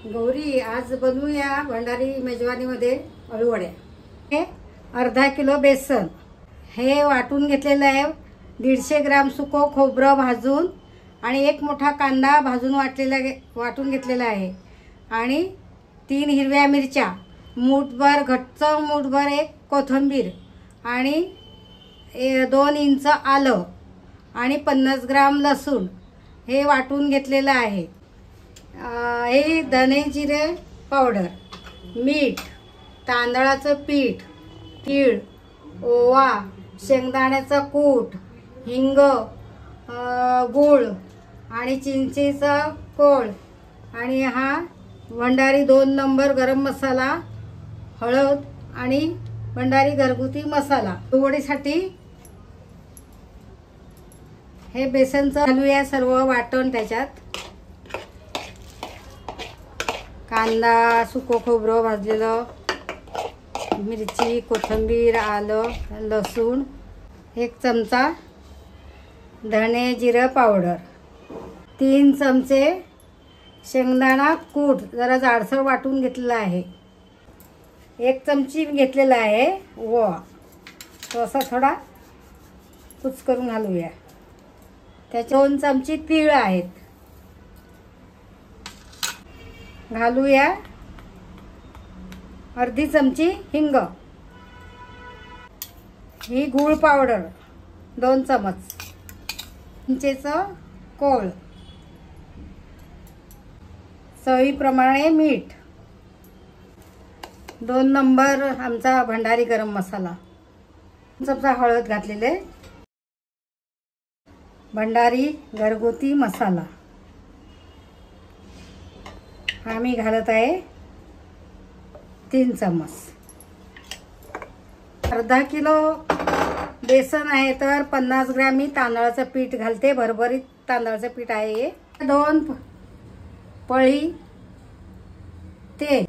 गौरी, आज बनवूया भंडारी मेजवानीमध्ये अळूवड्या। हे अर्धा किलो बेसन हे वाटून घेतलेलं आहे। 150 ग्राम सुको खोबरं भाजून आणि एक मोठा कांदा भाजून वाटून घेतलेला आहे आणि 3 हिरव्या मिरच्या, मूठभर घट्ट मूठभर एक कोथिंबीर आणि 2 इंच आलं आणि 50 ग्राम लसूण हे वाटून घेतलेलं आहे। हे धने जिरे पावडर, मीठ, तांदळाचं पीठ, तीळ, ओवा, शेंगदाण्याचं कूट, हिंग, गूळ आणि चिंचेचा कोळ आणि हा भंडारी 2 नंबर गरम मसाला, हळद आणि भंडारी घरगुती मसाला। वडीसाठी हे बेसनचं घालूया सर्व वाटण। त्याच्यात कांदा, सुको खोबरं भाजलेलं, मिरची, कोथिंबीर, आलं, लसूण, 1 चमचा धने जिरे पावडर, 3 चमचे शेंगदाणा कूट जरा जाडसर वाटून घेतलेला आहे, 1 चमची घेतलेला आहे ओवा, तो असा थोडा कुच करून घालूया। त्याचे 2 चमचे तीळ आहेत, घालूया अर्धी चमची हिंग, ही गूळ पावडर 2 चमच, चिंचेचं कोळ, चवीप्रमाणे मीठ, 2 नंबर आमचा भंडारी गरम मसाला, चमचा हळद घातलेले, भंडारी घरगुती मसाला हा मी घालत आहे 3 चमच। अर्धा किलो बेसन आहे तर 50 ग्रॅम मी तांदळाचं पीठ घालते। भरभरीत तांदळाचं पीठ आहे हे। 2 पळी तेल,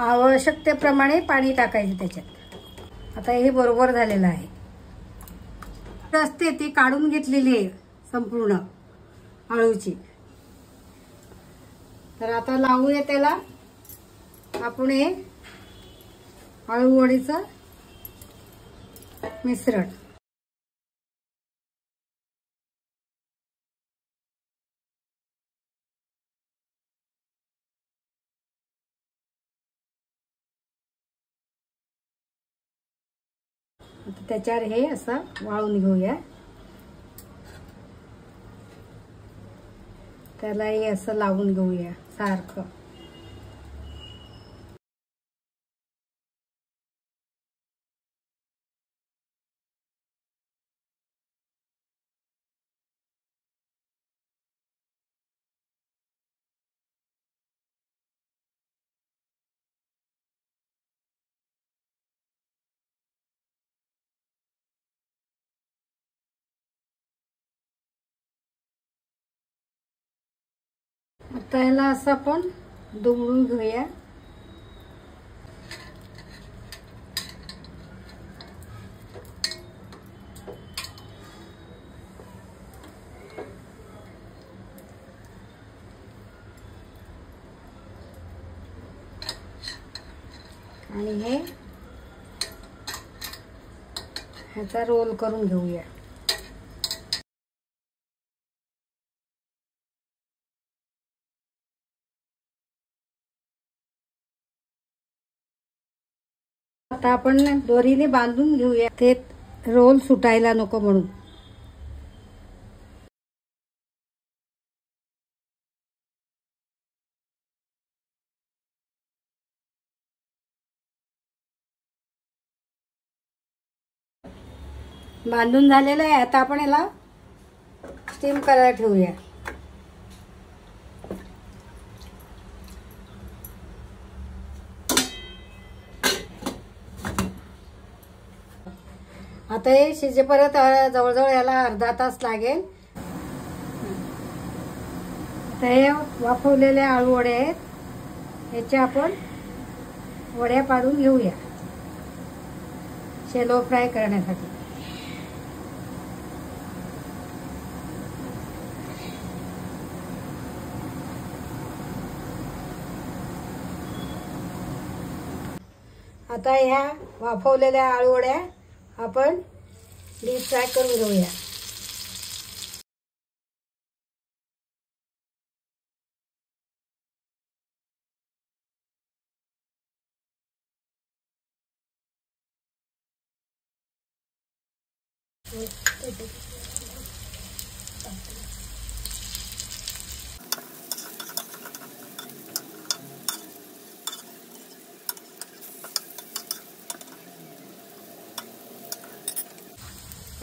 आवश्यकतेप्रमाणे पाणी टाकायचं त्याच्यात। आता हे बरोबर झालेलं आहे। असते ती काढून घेतलेली आहे संपूर्ण अळूची। तर आता लावूया त्याला आपण हे अळूवडीचं मिश्रण। आता त्याच्यावर हे असं वाळून घेऊया। त्याला हे असं लावून घेऊया सारखं। आता याला असं आपण दुमडून घेऊया। आणि हे ह्याचा रोल करून घेऊया। आता आपण दोरीने बांधून घेऊया, ते रोल सुटायला नको म्हणून। बांधून झालेलं आहे। आता आपण याला स्टीम करायला ठेवूया। आता हे शिजेपर्यंत जवळजवळ याला अर्धा तास लागेल. आता हे वाफवलेले आळू वडे आहेत, याच्या आपण वड्या पाडून घेऊया शेलो फ्राय करण्यासाठी. आता ह्या वाफवलेल्या आळू वड्या आपण डीप फ्राय करून घेऊया.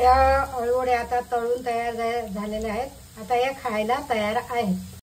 या आळूवड्या आता तळून तयार झालेल्या आहेत. आता या खायला तयार आहेत.